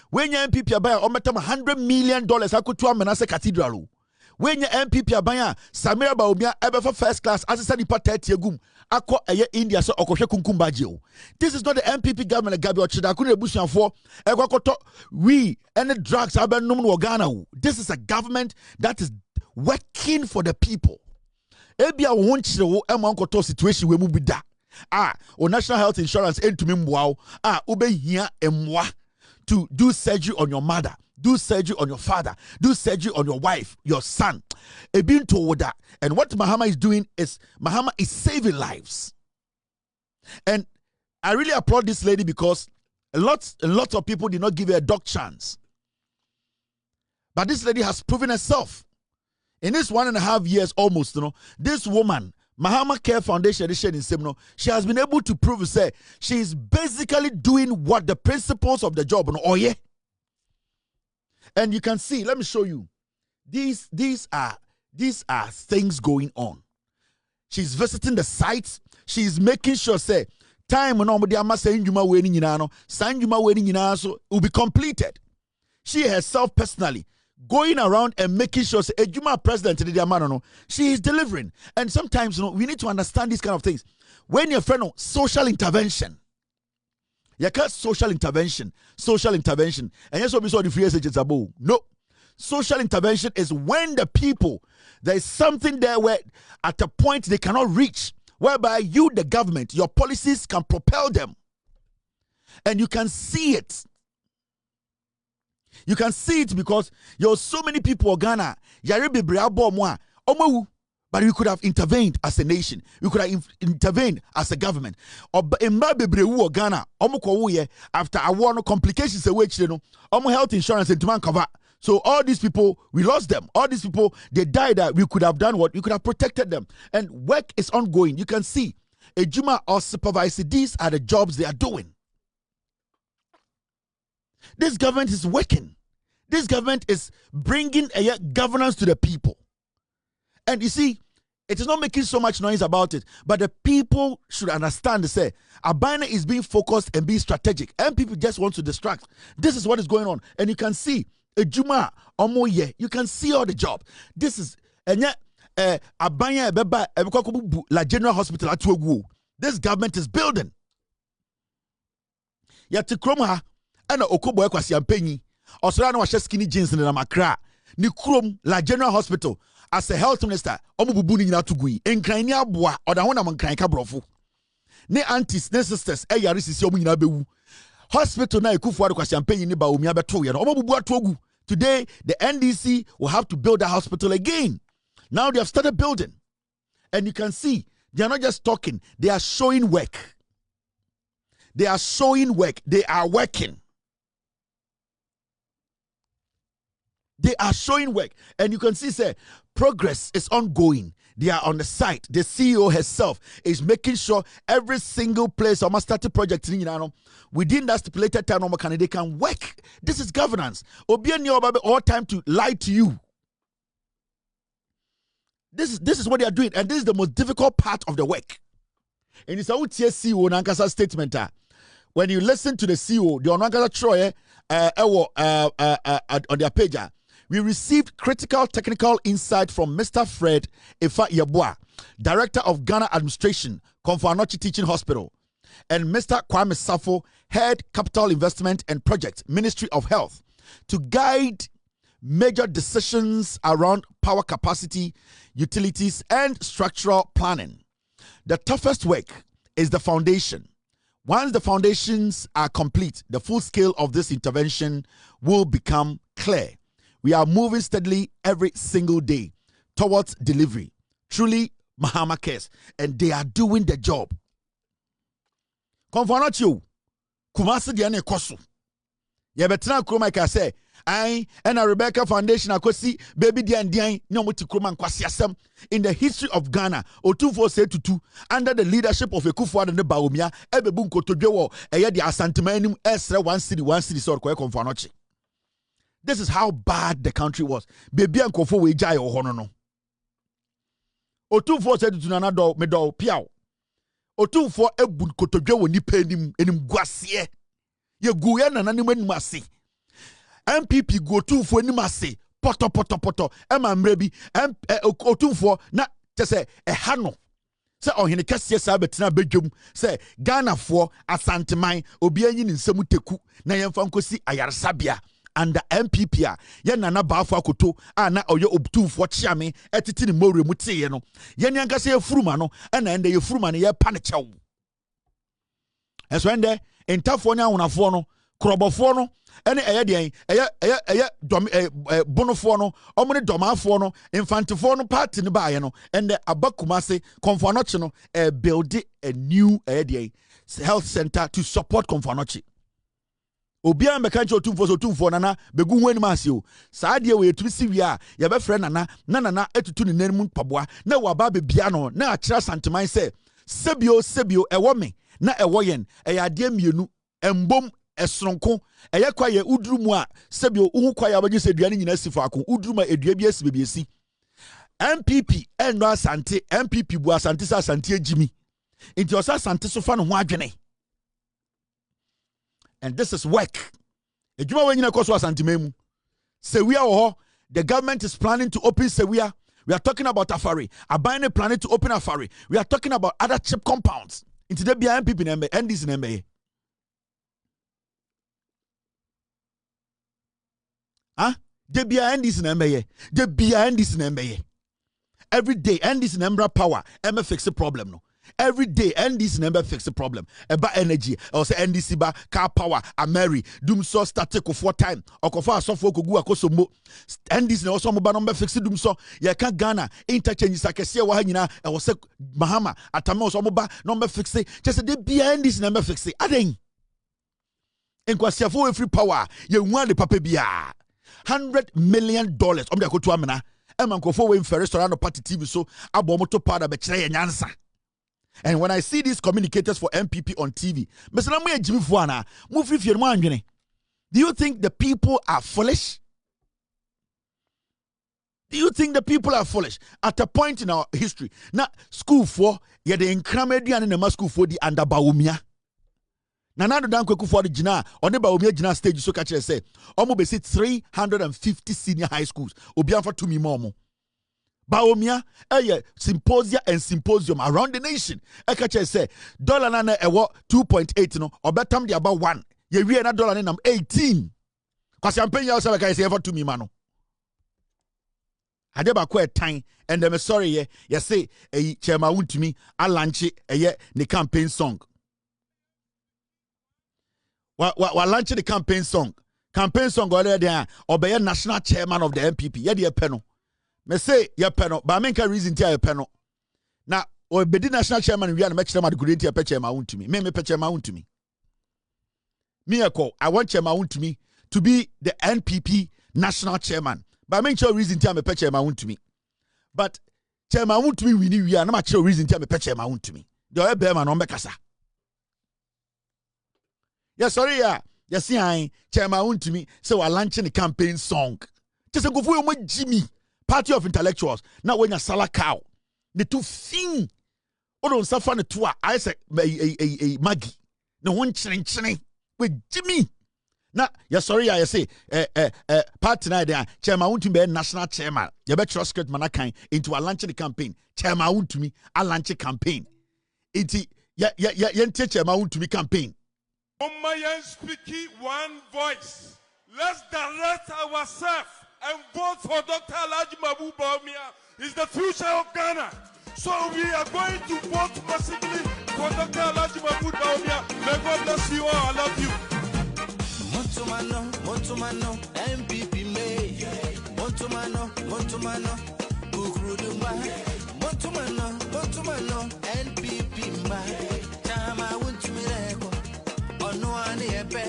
When your MPP abaya ometama $100 million akutua menase cathedral. When your MPP abaya Samira Baumia ever for first class as a nipa 30 gum akọ India so okohwe kunkumbaje o. This is not the MPP government Gabi Ochida kunu ebusuafo ekwakoto we any drugs abenum no Ghana o. This is a government that is working for the people. Ebia wo nchire wo ema nkoto situation we mu bi da. O national health insurance entumi mboa wo. Ubehia emwa to do surgery on your mother, do surgery on your father, do surgery on your wife, your son. And what Mahama is doing is, Mahama is saving lives. And I really applaud this lady because a lot of people did not give her a dog chance. But this lady has proven herself. In this 1.5 years almost, this woman, Mahama Care Foundation, she has been able to prove, say, she is basically doing what the principles of the job, and you can see, let me show you. These are things going on. She's visiting the sites. She's making sure, say, time when nobody am saying you will be completed. She herself personally going around and making sure, say, Ejuma president, she is delivering. And sometimes, we need to understand these kind of things. When you're friend of social intervention, you can't social intervention. And yes, what we saw the free agents above. No. Social intervention is when the people, there is something there where at a point they cannot reach, whereby you, the government, your policies can propel them. And you can see it. You can see it because there are so many people in Ghana. But we could have intervened as a nation. We could have intervened as a government. Ghana, after a war, no complications, health insurance and demand cover. So all these people, we lost them. All these people, they died. We could have done what? We could have protected them. And work is ongoing. You can see, Ejuma or supervisor, these are the jobs they are doing. This government is working. This government is bringing a governance to the people. And you see, it is not making so much noise about it, but the people should understand, say, Abina is being focused and being strategic, and people just want to distract. This is what is going on. And you can see, Ejuma, Omoye, you can see all the job. This is, and yet, Abina, La General Hospital at Tuogu. This government is building. Yatikroma, and Okobo Kwasiampenyi, Australian was skinny jeans in the Makra, Nikrum, La General Hospital. As a health minister, omububu ni nyina tugui. Enkrani aboa, oda ho na mankran ka brofo. Ne aunties, ne sisters, yare sisi omu nyina bewu. Hospital na ekufu ade kwa champagne ni ba omi abeto ye no. Omububu atogu. Today, the NDC will have to build a hospital again. Now they have started building. And you can see, they are not just talking, they are showing work. They are showing work. They are working. They are showing work. And you can see, say, progress is ongoing. They are on the site. The CEO herself is making sure every single place or starting project within that stipulated time they can work. This is governance. All time to lie to you. This is what they are doing, and this is the most difficult part of the work. And it's a CEO Nankasa statement. When you listen to the CEO, the Nankasa Troy on their page. We received critical technical insight from Mr. Fred Efa Yabua, Director of Ghana Administration, Komfo-Anokye Teaching Hospital, and Mr. Kwame Safo, Head Capital Investment and Project, Ministry of Health, to guide major decisions around power capacity, utilities, and structural planning. The toughest work is the foundation. Once the foundations are complete, the full scale of this intervention will become clear. We are moving steadily every single day towards delivery. Truly, Mahama cares, and they are doing the job. Komfo-Anokye, Kumasi diane koso. Ye betina kroma ka say, I and a Rebecca Foundation akosi baby dian nyomuti kroma nkwasi asem in the history of Ghana. Otufo say tutu under the leadership of Ekufuado ne Baumia ebebu nkotodwe wo eye di asantemanim esre one city so ko Komfo-Anokye. This is how bad the country was. Baby and Kofo we jai o hono no. Otufo said to nana do me do piao. Otufo ebun kotodwe wo nipa enim guase. Ye gu ye nana nim anim ase. MPP go otufo enim ase. Poto. Ema mrebi Otufo na te say e ha no. Say ohene kase sa betina bedwom say Ghana for asanteman obi anyi ne nsemu teku na yemfa nkosi ayaresabia under MPP a ye nana baafo akoto na oye obtumfo chiame etiti ne mowre mu teye no ye ne anka se yefuruma no na ende yefuruma ne ye pa ne chew enso ende entafo ne awonafo no krobofo no ene eye dom bonofo no omne domafo no infantefo no party ne baaye no ende abakumase Komfoanochi no build a new health center to support Komfoanochi. Obian be kanche otumfo nana begu hu anim ase o saa de we yetumi si wi a ye be frɛ nana etutu ne nanum paboa na wa ba be bia no na akira santeman sɛ sebio ɛwɔ me na ɛwɔ yen ɛyɛ ade mienu embom esronko ɛyɛ kwaye uduru mu a sebio uhu kwaye abagye sɛ duane nyina si faako uduru ma edua bi asi bebi asi MPP endo asante MPP bu asante sa asante agimi nti osa asante so fa no ho adwene. And this is work. Ejuma we nyina koso asantememu. Sewia wo, the government is planning to open Sewia. We are talking about Afari. Abane planning to open Afari. We are talking about other chip compounds. Into the BIMPP number and this number. Huh? The behind this number. The behind this number. Every day and this number power. Emma fix the problem no. Every day, and this number fix the problem. About energy, or say NDC ba car power, a Mary, doom so static 4 time, or kofa so for kugu akosomo. And this also mobile number fix doom so. Ya can Ghana interchange sakesi wa hanyina. I was say Mahama atamo so mobile number fix it. Just the behind this number fix it. Aden. En kwasi for free power. Ye want the pape biya. $100 million. Omde akoto amena. Eman kofo we in restaurant party TV so abo moto powder be kire nyansa. And when I see these communicators for MPP on TV, do you think the people are foolish? Do you think the people are foolish? At a point in our history, now school for the incremedian in the school for the under Baumia. Nanado dan kweku for the jina on the Baumia jina stage so catch say almost basic 350 senior high schools. Obian for 2 mi momo. Baomia, symposia and symposium around the nation. Ekache say dollar na ewo 2.8 no, or betam the about 1. Ye we na dollar na 18. Cause champagne yourself like I say ever to me mano. Adeba kwa time and them sorry ye say chairman won to me I launch the campaign song. Wa launch the campaign song. Campaign song already there or be national chairman of the MPP. Ye the penno. Me say ye peno, but I make a reason to ye peno. Now, or be the national chairman we are make chairman the good to chairman own to me. Me chairman own to me. Me I want chairman own to me to be the NPP national chairman. But I make sure reason to me chairman own to me. But chairman own to me we are not sure reason to me chairman own to me. The be man on bekasa. Yeah, sorry yeah. You see I chairman own to me so I launching the campaign song. Just go for you Jimmy. Party of intellectuals. Now when you sell a cow, the two thing. Oh, don't suffer the two. I say a Maggie. No one ching with Jimmy. Now, yeah, sorry, I say party night there. Chairman want to be national chairman. You better trust Kurt Manakai into a launch the campaign. Chairman want to me a launch a campaign. It chairman want to be campaign. Omayan speaking one voice. Let's direct ourselves. And vote for Dr. Alhaji Mahmoud Bawumia. Is the future of Ghana. So we are going to vote massively for Dr. Alhaji Mahmoud Bawumia. May God bless you all. I love you. Montumano, MPP May. Montumano, Ukruduma. Montumano, NPP May. Chama wuntu mireko. Ono ani epe.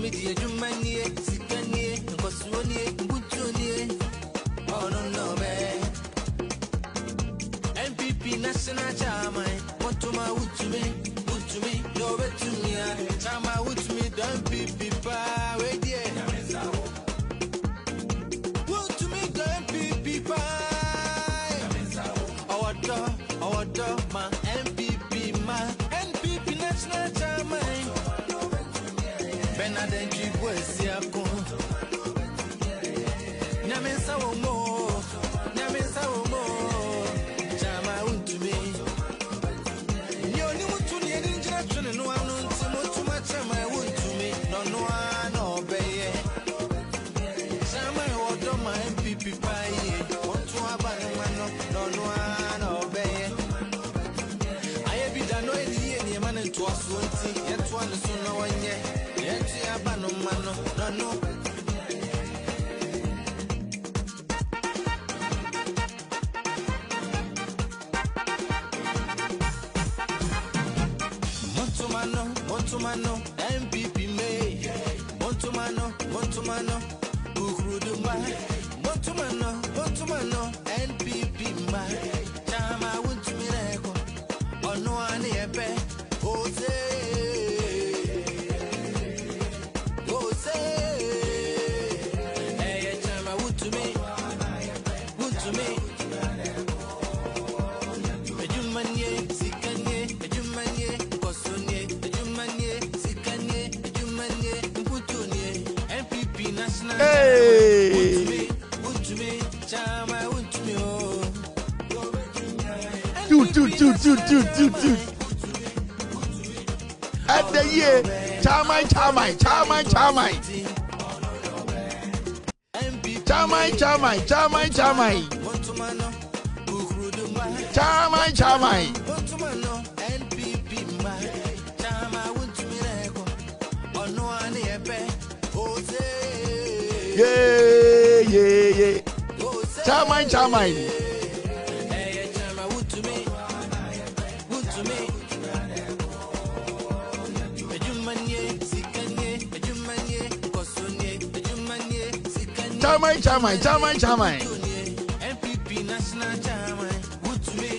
me the Jumanie, Sikanie, Kosuanie, Butunie. Oh no, man. MPP National Chairman, what to my wood to me, no bet to me. Chama wood to me, don't MPP power, yeah. Wood to me, don't MPP power. Our dog, my MPP, National Chairman. Benaden Jibwes, Yako. Namesa Womo, Chama wood to me. You only want to need injection and no one knows too much. My wood to me, no one obey. Chama order my MPP pie. Want to have a man, no one obey. I have been done any man to us, yet one is no one yet. Yet I have no man, no. Montumano, MPP May. Montumano, Ukruduma. Montumano, NPP May. Chama went to Miracle. On no one epe. Jose. Hey, Chama would to me. Ejumanye, Sikanye, Kosonye, Sikanye, Mputunye, MPP National. Hey! Would to me, Chama, would to me, oh. Two. At the year, Chamai. Chamai. Yeah. Chamai. Chamai. MPP National Chairman, would to me,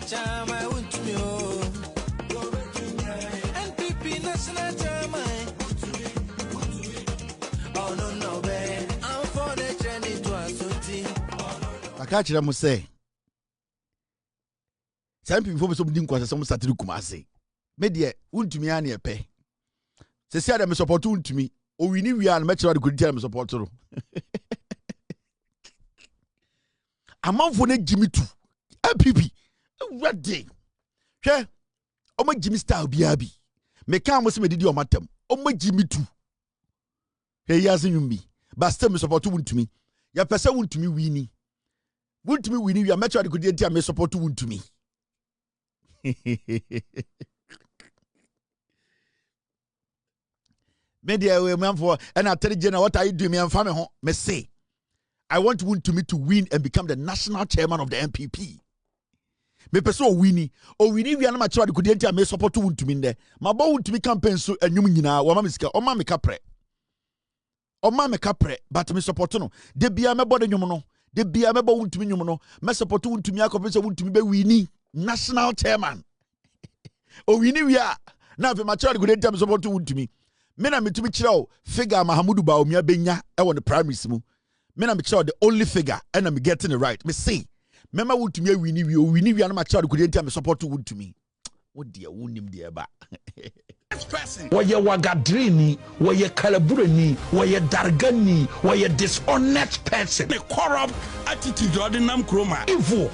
Chama, would to me, oh. MPP National Chairman, oh no, man. I'm for the journey to a suit. I catch them say. Some people so didn't quite some Saturday Kumasi. Media, wouldn't to me any a pay. Say, I'm supporting to me. Oh, we knew we are much rather good terms support. A month for Jimmy too. MPP. What day? Here. Oh, my Jimmy style biabi. Me can't was me did your matem. Oh, my Jimmy too. Hey, yes, you me. But still, me support to me. Your person won't to me winnie. Won't to me winnie. You are much rather good terms support to me. Media we man for and I tell you what are you doing me and family home me say I want me to win and become the national chairman of the MPP. Me person winnie we are not sure could enter me support to me there. My boy to me campaign so and you nyina wo ma me sika o ma me kapre but me support no de bia me body nyum no de bia me bo to me nyum no me support to me akopese to me be winnie national chairman. Winnie we are now if my child could enter me support to me. Mena me to be chiro figure Mahamudu Baumia Benya on the primaries mu. Mena me chiro the only figure and I'm getting it right. Me say, Mema would to me we and my child could enter me support to wood to me. What dear wound him dear ba. Why you wagadrini, why you calaburani, why you dargani, why you dishonest person, the corrupt attitude or the nam chroma, evil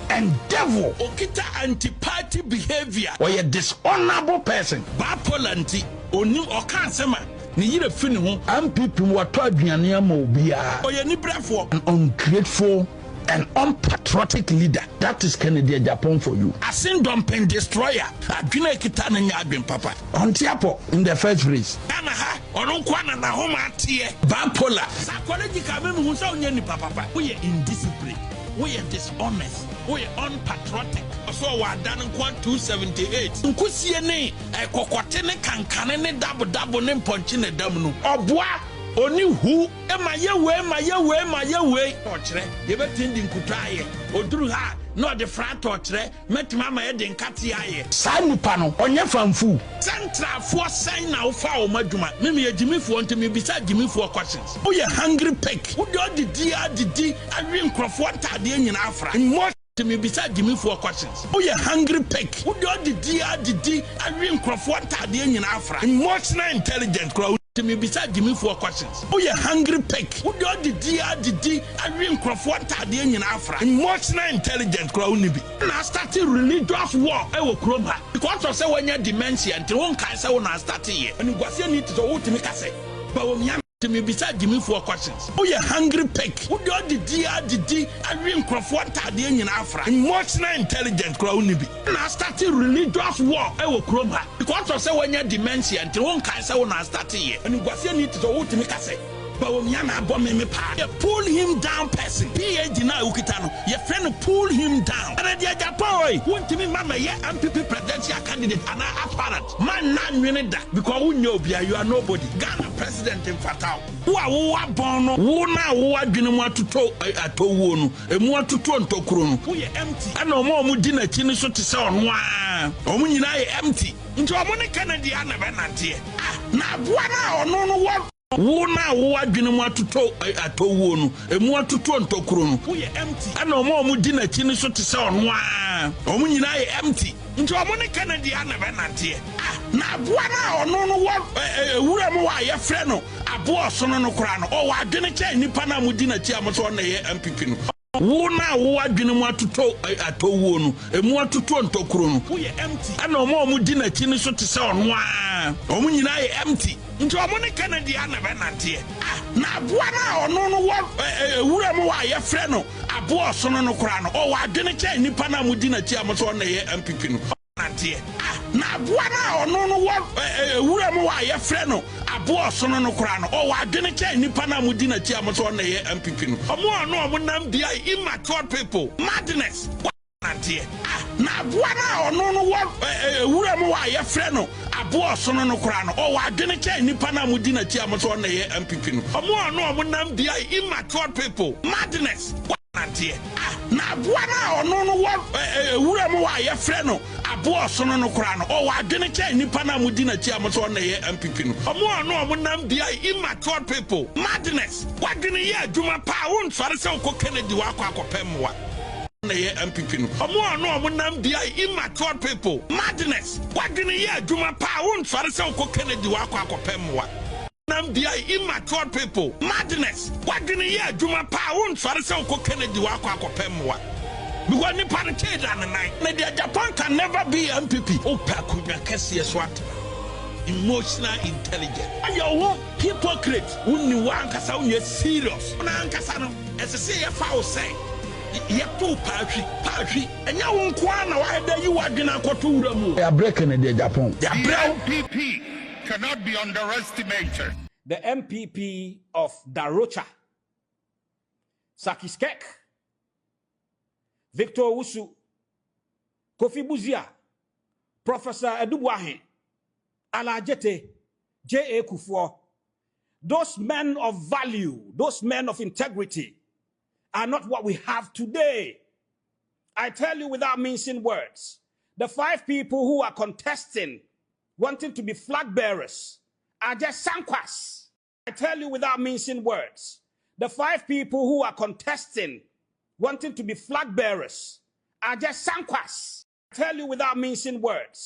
and devil, okita anti-party behavior, why you dishonorable person, bapolanti. Oni okansema ni yire fini ho MPP wato aduane ama obia oyani brafo an ungrateful and unpatriotic leader. That is Kennedy Japan for you. Asin dumping destroyer adwene kita na nya adwen papa ontiapo in the first place ana ha ono kwana na homa atie bipolar psychological me hu so nya ni papa we indiscipline, we dishonest, we unpatriotic. So we done 278. Nkusie ne kokote ne kankane ne dabo ne ponchi ne dam no. Oboa oni hu ma ye we ochre ye betindi nkutaye oduru ha no de frat ochre metima ma ye de nkate aye sa nipa no onye famfu central for sign na ufa o madwuma meme ye gimifo ntimi bisa gimifo questions wo ye hungry peck wo de didi awi nkrofo ntade nyina afra to me beside Jimmy for questions. Oh, you're hungry peck. Who do the I ring Crawford Tadi in Afra. Much more intelligent crowd to me beside Jimmy for questions. Oh, you're hungry peck. Who do the I ring Crawford Tadi in Afra. Much more intelligent crowd. And I started religious war. I will crop her. Because I say when you're dementia and one cancer when I started here. And you got to need to make us say. But when to me beside Jimmy for questions. Oh, you're hungry peck. Who do the I ring Crawford Tadi in Afra. Much more intelligent crowd. And I started religious war. I will crop her. Because I say when you're dementia and one cancer when I started here. And you got to need to make us say. But when you pull him down, person. PhD now, Ukitano. Your friend pull him down. And then you boy. Want to me, Mama, yeah, MPP presidential candidate, and I apparent. Man, not winning that because we know you are nobody. Ghana president in Fatao. Who are born? Who now? Who are doing what to talk at Owonu? And what to talk to Krum? Who are empty? I know more Mudina Chiniso to sound one. Omunina empty. Into a money Canadian Venantia. Now, what? No, what? Wona wo adwene mu atoto atowo no emu atoto ntokuro no wo ye empty ana omo mu di na chi ni so te se ono a omo nyina ye empty nti omo ne Canada na benante na aboa na ono no wo ewura mu wa ye frɛ no aboa so no kora no o wa adwene che nipa na mu di na chi am so na ye MPP no wona wo adwene mu atoto atowo no emu atoto ntokuro no wo ye empty ana omo mu di na chi ni so te se ono a omo nyina ye empty nti omo ne Canada na benante na aboa na ono no wo ewura mu wa ye frɛ no aboa so no kora no o wa adwene che nipa na mu di na chi am so na ye MPP no na aboa na ono no wo ewura mu wa ye frɛ no aboa so no kora no o wa adwene che nipa na mu di na chi am so na ye MPP no omo nam bia immature people madness na aboa na ono no wo ewura mu wa ye frɛ no aboa so no kora no o wa adwene che nipa na mu di na chi am so na ye MPP no omo nam bia immature people madness na aboa na ono no wo ewura mu wa ye frɛ no aboa so no kora no o wa adwene che nipa na mu di na chi am so na ye MPP no omo nam bia immature people madness wadwene ye adwuma pa won sɔre sɛ ko Kennedy wa akɔpɛmwa na ye MPP no omo nam bia immature people madness wadwene ye adwuma pa won sɔre sɛ ko Kennedy wa akɔpɛmwa nam bia immature people madness wadwene ye adwuma pa won sɔre sɛ ko Kennedy wa akɔpɛmwa because ni pancake and nine na the Japan can never be MPP opa kunya kɛseɛ so at emotional intelligence ayo hypocrite unni wa ankasa unye serious na ankasa no ɛsɛ yɛ fa wo sɛ yɛto paahwi ɛnya wo nko na wahɛda yi wadwena akɔto wura mu ya break in the Japan the MPP cannot be underestimated. The MPP of Darocha, Sakiskek, Victor Wusu, Kofi Buzia, Professor Edubuahe, Alajete, J.A. Kufuor, those men of value, those men of integrity are not what we have today. I tell you without mincing words, the 5 people who are contesting, wanting to be flag bearers, are just sankwas. I tell you without mincing words, the 5 people who are contesting, wanting to be flag bearers, are just sankwas. I tell you without mincing words,